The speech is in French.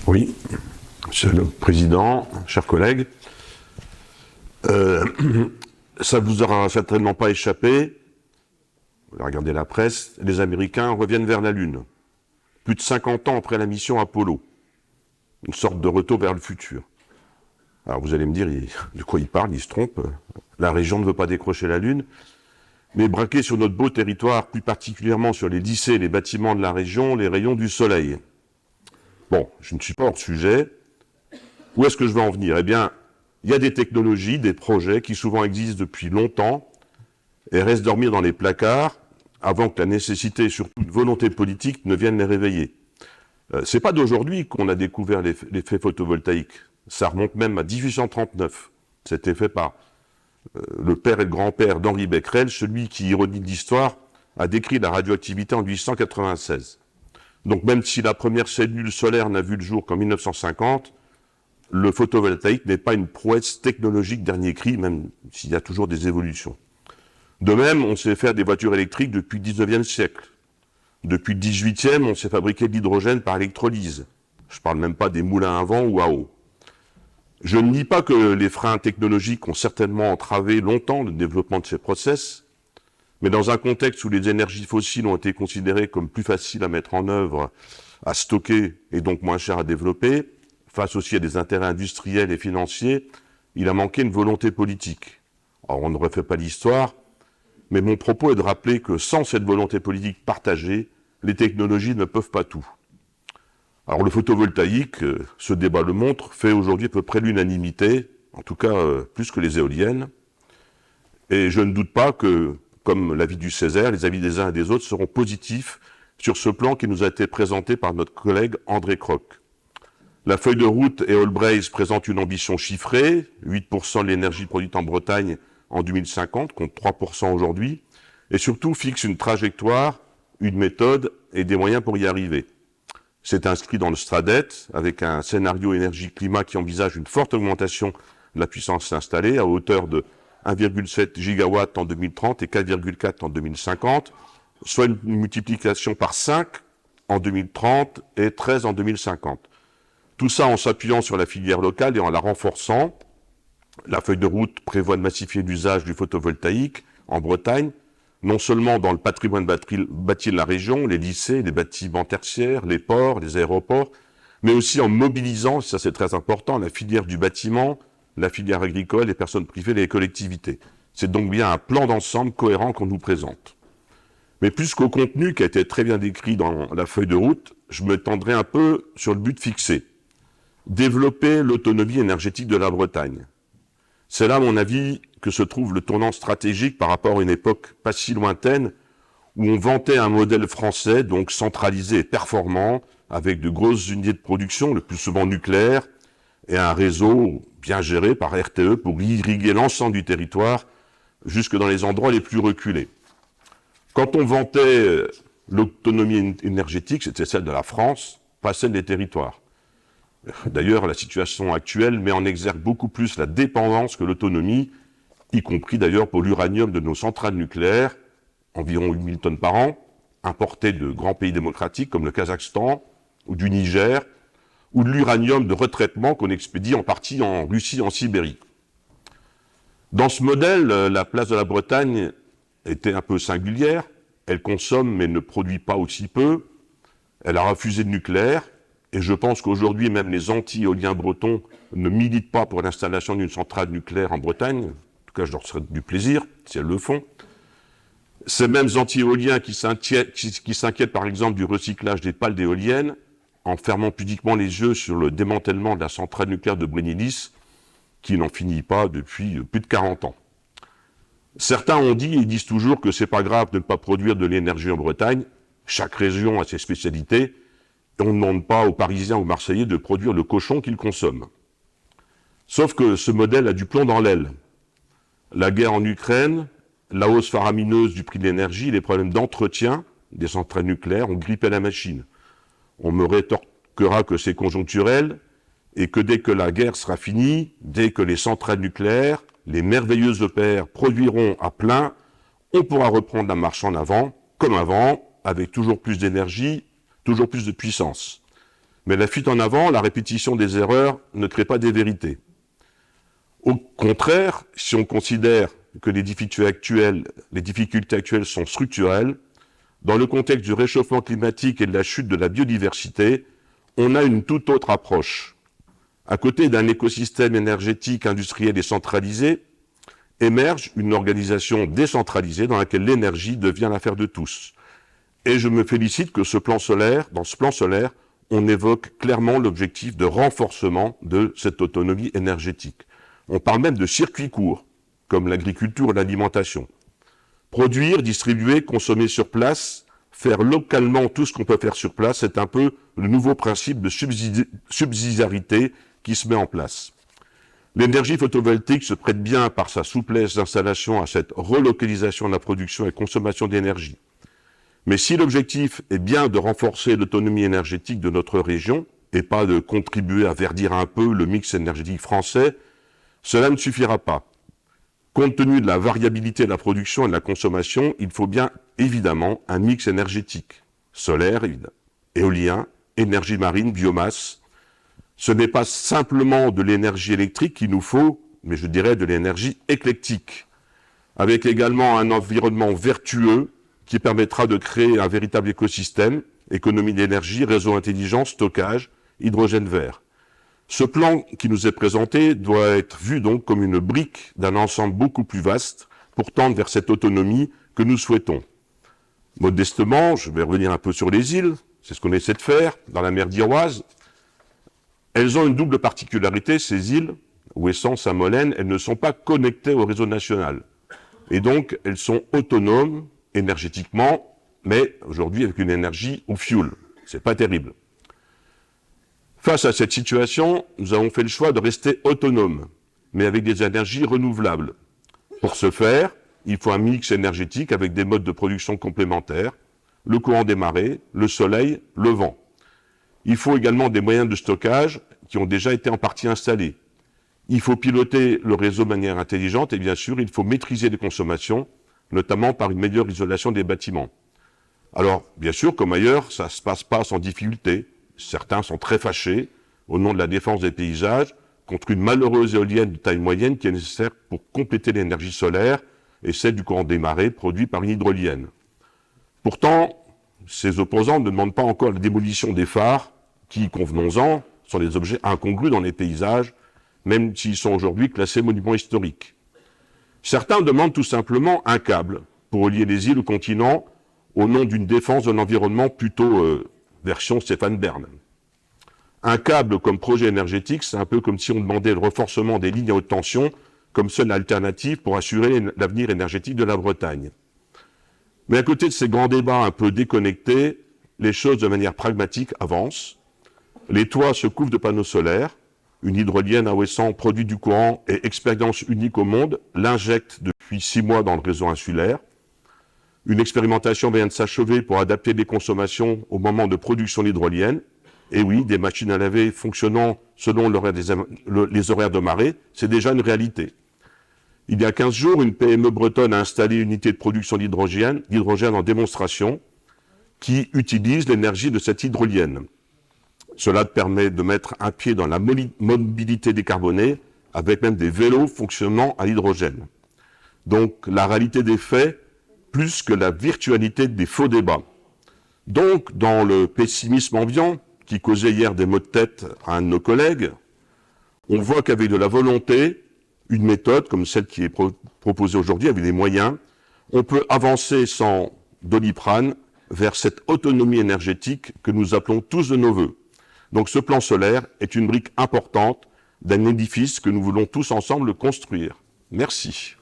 Oui, Monsieur le Président, chers collègues, ça vous aura certainement pas échappé, vous avez regardé la presse, les Américains reviennent vers la Lune, plus de 50 ans après la mission Apollo, une sorte de retour vers le futur. Alors vous allez me dire, de quoi il parle, il se trompe, la région ne veut pas décrocher la Lune, mais braquer sur notre beau territoire, plus particulièrement sur les lycées et les bâtiments de la région, les rayons du soleil. Bon, je ne suis pas hors sujet. Où est-ce que je veux en venir? Eh bien, il y a des technologies, des projets qui souvent existent depuis longtemps et restent dormir dans les placards avant que la nécessité et surtout une volonté politique ne vienne les réveiller. C'est pas d'aujourd'hui qu'on a découvert l'effet photovoltaïque. Ça remonte même à 1839. C'était fait par le père et le grand-père d'Henri Becquerel, celui qui, ironie de l'histoire, a décrit la radioactivité en 1896. Donc même si la première cellule solaire n'a vu le jour qu'en 1950, le photovoltaïque n'est pas une prouesse technologique dernier cri, même s'il y a toujours des évolutions. De même, on sait faire des voitures électriques depuis le 19e siècle. Depuis le 18e, on sait fabriquer de l'hydrogène par électrolyse. Je ne parle même pas des moulins à vent ou à eau. Je ne nie pas que les freins technologiques ont certainement entravé longtemps le développement de ces process, mais dans un contexte où les énergies fossiles ont été considérées comme plus faciles à mettre en œuvre, à stocker et donc moins chères à développer, face aussi à des intérêts industriels et financiers, il a manqué une volonté politique. Alors on ne refait pas l'histoire, mais mon propos est de rappeler que sans cette volonté politique partagée, les technologies ne peuvent pas tout. Alors le photovoltaïque, ce débat le montre, fait aujourd'hui à peu près l'unanimité, en tout cas plus que les éoliennes, et je ne doute pas que, comme l'avis du Césaire, les avis des uns et des autres seront positifs sur ce plan qui nous a été présenté par notre collègue André Croc. La feuille de route et Allbrace présente une ambition chiffrée, 8% de l'énergie produite en Bretagne en 2050, contre 3% aujourd'hui, et surtout fixe une trajectoire, une méthode et des moyens pour y arriver. C'est inscrit dans le Stradet, avec un scénario énergie-climat qui envisage une forte augmentation de la puissance installée à hauteur de 1,7 gigawatts en 2030 et 4,4 en 2050, soit une multiplication par 5 en 2030 et 13 en 2050. Tout ça en s'appuyant sur la filière locale et en la renforçant. La feuille de route prévoit de massifier l'usage du photovoltaïque en Bretagne, non seulement dans le patrimoine bâti de la région, les lycées, les bâtiments tertiaires, les ports, les aéroports, mais aussi en mobilisant, ça c'est très important, la filière du bâtiment, la filière agricole, les personnes privées, les collectivités. C'est donc bien un plan d'ensemble cohérent qu'on nous présente. Mais plus qu'au contenu qui a été très bien décrit dans la feuille de route, je me tendrai un peu sur le but fixé. Développer l'autonomie énergétique de la Bretagne. C'est là, à mon avis, que se trouve le tournant stratégique par rapport à une époque pas si lointaine où on vantait un modèle français, donc centralisé et performant, avec de grosses unités de production, le plus souvent nucléaires, et un réseau bien géré par RTE pour irriguer l'ensemble du territoire, jusque dans les endroits les plus reculés. Quand on vantait l'autonomie énergétique, c'était celle de la France, pas celle des territoires. D'ailleurs, la situation actuelle met en exergue beaucoup plus la dépendance que l'autonomie, y compris d'ailleurs pour l'uranium de nos centrales nucléaires, environ 8000 tonnes par an, importées de grands pays démocratiques comme le Kazakhstan ou du Niger, ou de l'uranium de retraitement qu'on expédie en partie en Russie, en Sibérie. Dans ce modèle, la place de la Bretagne était un peu singulière. Elle consomme mais ne produit pas aussi peu. Elle a refusé le nucléaire. Et je pense qu'aujourd'hui, même les anti-éoliens bretons ne militent pas pour l'installation d'une centrale nucléaire en Bretagne. En tout cas, je leur serais du plaisir, si elles le font. Ces mêmes anti-éoliens qui s'inquiètent, par exemple, du recyclage des pales d'éoliennes, en fermant pudiquement les yeux sur le démantèlement de la centrale nucléaire de Brennilis, qui n'en finit pas depuis plus de 40 ans. Certains ont dit et disent toujours que c'est pas grave de ne pas produire de l'énergie en Bretagne. Chaque région a ses spécialités. Et on ne demande pas aux Parisiens ou aux Marseillais de produire le cochon qu'ils consomment. Sauf que ce modèle a du plomb dans l'aile. La guerre en Ukraine, la hausse faramineuse du prix de l'énergie, les problèmes d'entretien des centrales nucléaires ont grippé la machine. On me rétorquera que c'est conjoncturel et que dès que la guerre sera finie, dès que les centrales nucléaires, les merveilleuses EPR produiront à plein, on pourra reprendre la marche en avant, comme avant, avec toujours plus d'énergie, toujours plus de puissance. Mais la fuite en avant, la répétition des erreurs ne crée pas des vérités. Au contraire, si on considère que les difficultés actuelles sont structurelles, dans le contexte du réchauffement climatique et de la chute de la biodiversité, on a une toute autre approche. À côté d'un écosystème énergétique industriel et centralisé, émerge une organisation décentralisée dans laquelle l'énergie devient l'affaire de tous. Et je me félicite que dans ce plan solaire, on évoque clairement l'objectif de renforcement de cette autonomie énergétique. On parle même de circuits courts, comme l'agriculture et l'alimentation. Produire, distribuer, consommer sur place, faire localement tout ce qu'on peut faire sur place, c'est un peu le nouveau principe de subsidiarité qui se met en place. L'énergie photovoltaïque se prête bien par sa souplesse d'installation à cette relocalisation de la production et consommation d'énergie. Mais si l'objectif est bien de renforcer l'autonomie énergétique de notre région, et pas de contribuer à verdir un peu le mix énergétique français, cela ne suffira pas. Compte tenu de la variabilité de la production et de la consommation, il faut bien évidemment un mix énergétique. Solaire, éolien, énergie marine, biomasse. Ce n'est pas simplement de l'énergie électrique qu'il nous faut, mais je dirais de l'énergie éclectique, avec également un environnement vertueux qui permettra de créer un véritable écosystème, économie d'énergie, réseau intelligent, stockage, hydrogène vert. Ce plan qui nous est présenté doit être vu donc comme une brique d'un ensemble beaucoup plus vaste pour tendre vers cette autonomie que nous souhaitons. Modestement, je vais revenir un peu sur les îles, c'est ce qu'on essaie de faire dans la mer d'Iroise. Elles ont une double particularité, ces îles, Ouessant, Saint-Molène, elles ne sont pas connectées au réseau national. Et donc, elles sont autonomes énergétiquement, mais aujourd'hui avec une énergie au fioul. C'est pas terrible. Face à cette situation, nous avons fait le choix de rester autonomes, mais avec des énergies renouvelables. Pour ce faire, il faut un mix énergétique avec des modes de production complémentaires, le courant des marées, le soleil, le vent. Il faut également des moyens de stockage qui ont déjà été en partie installés. Il faut piloter le réseau de manière intelligente et bien sûr, il faut maîtriser les consommations, notamment par une meilleure isolation des bâtiments. Alors, bien sûr, comme ailleurs, ça ne se passe pas sans difficulté. Certains sont très fâchés, au nom de la défense des paysages, contre une malheureuse éolienne de taille moyenne qui est nécessaire pour compléter l'énergie solaire et celle du courant des marées produit par une hydrolienne. Pourtant, ces opposants ne demandent pas encore la démolition des phares, qui, convenons-en, sont des objets incongrus dans les paysages, même s'ils sont aujourd'hui classés monuments historiques. Certains demandent tout simplement un câble pour relier les îles au continent au nom d'une défense de l'environnement plutôt version Stéphane Bern. Un câble comme projet énergétique, c'est un peu comme si on demandait le renforcement des lignes à haute tension comme seule alternative pour assurer l'avenir énergétique de la Bretagne. Mais à côté de ces grands débats un peu déconnectés, les choses de manière pragmatique avancent. Les toits se couvrent de panneaux solaires. Une hydrolienne à Ouessant produit du courant et expérience unique au monde, l'injecte depuis 6 mois dans le réseau insulaire. Une expérimentation vient de s'achever pour adapter les consommations au moment de production d'hydrolienne. Et oui, des machines à laver fonctionnant selon les horaires de marée, c'est déjà une réalité. Il y a 15 jours, une PME bretonne a installé une unité de production d'hydrogène en démonstration qui utilise l'énergie de cette hydrolienne. Cela permet de mettre un pied dans la mobilité décarbonée avec même des vélos fonctionnant à l'hydrogène. Donc la réalité des faits, plus que la virtualité des faux débats. Donc, dans le pessimisme ambiant, qui causait hier des maux de tête à un de nos collègues, on voit qu'avec de la volonté, une méthode comme celle qui est proposée aujourd'hui, avec des moyens, on peut avancer sans Doliprane vers cette autonomie énergétique que nous appelons tous de nos vœux. Donc ce plan solaire est une brique importante d'un édifice que nous voulons tous ensemble construire. Merci.